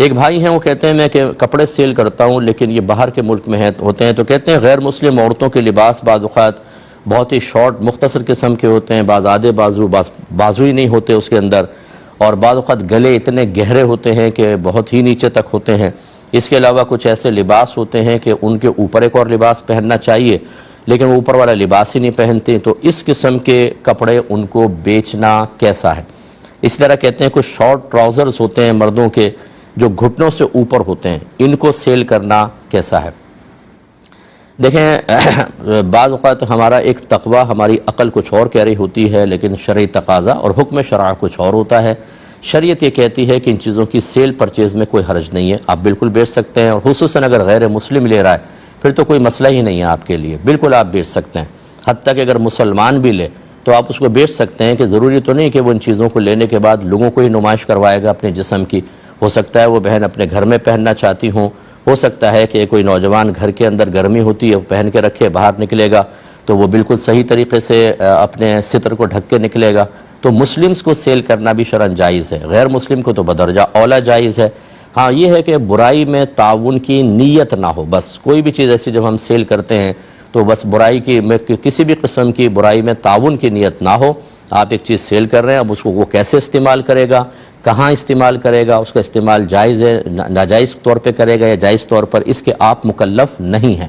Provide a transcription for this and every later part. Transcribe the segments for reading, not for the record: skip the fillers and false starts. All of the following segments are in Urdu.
ایک بھائی ہیں وہ کہتے ہیں میں کہ کپڑے سیل کرتا ہوں لیکن یہ باہر کے ملک میں ہوتے ہیں، تو کہتے ہیں غیر مسلم عورتوں کے لباس بعض اوقات بہت ہی شارٹ مختصر قسم کے ہوتے ہیں، بعض آدھے بازو بازو ہی نہیں ہوتے اس کے اندر، اور بعض اوقات گلے اتنے گہرے ہوتے ہیں کہ بہت ہی نیچے تک ہوتے ہیں۔ اس کے علاوہ کچھ ایسے لباس ہوتے ہیں کہ ان کے اوپر ایک اور لباس پہننا چاہیے لیکن وہ اوپر والا لباس ہی نہیں پہنتے، تو اس قسم کے کپڑے ان کو بیچنا کیسا ہے؟ اسی طرح کہتے ہیں کچھ شارٹ ٹراؤزرز ہوتے ہیں مردوں کے جو گھٹنوں سے اوپر ہوتے ہیں، ان کو سیل کرنا کیسا ہے؟ دیکھیں بعض اوقات ہمارا ایک تقوی، ہماری عقل کچھ اور کہہ رہی ہوتی ہے لیکن شرعی تقاضا اور حکم شرع کچھ اور ہوتا ہے۔ شریعت یہ کہتی ہے کہ ان چیزوں کی سیل پرچیز میں کوئی حرج نہیں ہے، آپ بالکل بیچ سکتے ہیں، اور خصوصاً اگر غیر مسلم لے رہا ہے پھر تو کوئی مسئلہ ہی نہیں ہے آپ کے لیے، بالکل آپ بیچ سکتے ہیں۔ حتیٰ کہ اگر مسلمان بھی لے تو آپ اس کو بیچ سکتے ہیں، کہ ضروری تو نہیں کہ وہ ان چیزوں کو لینے کے بعد لوگوں کو ہی نمائش کروائے گا اپنے جسم کی، ہو سکتا ہے وہ بہن اپنے گھر میں پہننا چاہتی ہوں، ہو سکتا ہے کہ کوئی نوجوان گھر کے اندر گرمی ہوتی ہے وہ پہن کے رکھے، باہر نکلے گا تو وہ بالکل صحیح طریقے سے اپنے ستر کو ڈھک کے نکلے گا، تو مسلمز کو سیل کرنا بھی شرعاً جائز ہے، غیر مسلم کو تو بدرجہ اولا جائز ہے۔ ہاں یہ ہے کہ برائی میں تعاون کی نیت نہ ہو، بس کوئی بھی چیز ایسی جب ہم سیل کرتے ہیں تو بس برائی کی کسی بھی قسم کی برائی میں تعاون کی نیت نہ ہو۔ آپ ایک چیز سیل کر رہے ہیں، اب اس کو وہ کیسے استعمال کرے گا، کہاں استعمال کرے گا، اس کا استعمال جائز ہے ناجائز طور پہ کرے گا یا جائز طور پر، اس کے آپ مکلف نہیں ہیں۔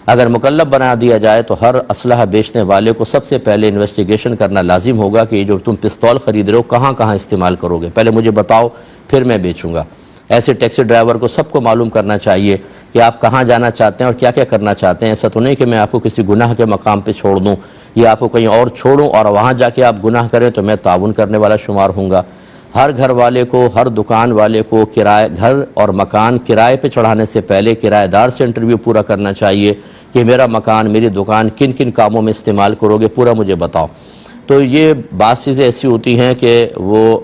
اگر مکلف بنا دیا جائے تو ہر اسلحہ بیچنے والے کو سب سے پہلے انویسٹیگیشن کرنا لازم ہوگا کہ یہ جو تم پستول خرید رہے ہو کہاں کہاں استعمال کرو گے، پہلے مجھے بتاؤ پھر میں بیچوں گا۔ ایسے ٹیکسی ڈرائیور کو سب کو معلوم کرنا چاہیے کہ آپ کہاں جانا چاہتے ہیں اور کیا کیا کرنا چاہتے ہیں۔ ایسا تو نہیں کہ میں آپ کو کسی گناہ کے مقام پہ چھوڑ دوں یا آپ کو کہیں اور چھوڑوں اور وہاں جا کے آپ گناہ کریں تو میں تعاون کرنے والا شمار ہوں گا۔ ہر گھر والے کو، ہر دکان والے کو گھر اور مکان کرائے پہ چڑھانے سے پہلے کرایہ دار سے انٹرویو پورا کرنا چاہیے کہ میرا مکان، میری دکان کن کن کاموں میں استعمال کرو گے، پورا مجھے بتاؤ۔ تو یہ بعض چیزیں ایسی ہوتی ہیں کہ وہ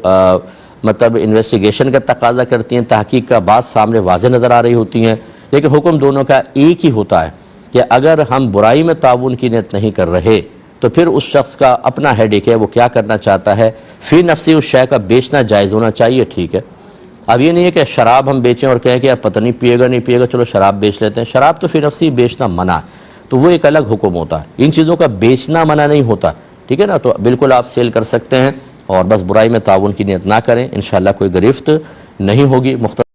مطلب انویسٹیگیشن کا تقاضا کرتی ہیں، تحقیق کا بعض سامنے واضح نظر آ رہی ہوتی ہیں، لیکن حکم دونوں کا ایک ہی ہوتا ہے کہ اگر ہم برائی میں تعاون کی نیت نہیں کر رہے تو پھر اس شخص کا اپنا ہیڈیک ہے، وہ کیا کرنا چاہتا ہے، فی نفسی اس شے کا بیچنا جائز ہونا چاہیے، ٹھیک ہے۔ اب یہ نہیں ہے کہ شراب ہم بیچیں اور کہیں کہ یار پتہ نہیں پیے گا نہیں پیے گا چلو شراب بیچ لیتے ہیں، شراب تو فی نفسی بیچنا منع ہے، تو وہ ایک الگ حکم ہوتا ہے، ان چیزوں کا بیچنا منع نہیں ہوتا، ٹھیک ہے نا۔ تو بالکل آپ سیل کر سکتے ہیں اور بس برائی میں تعاون کی نیت نہ کریں، انشاءاللہ کوئی گرفت نہیں ہوگی۔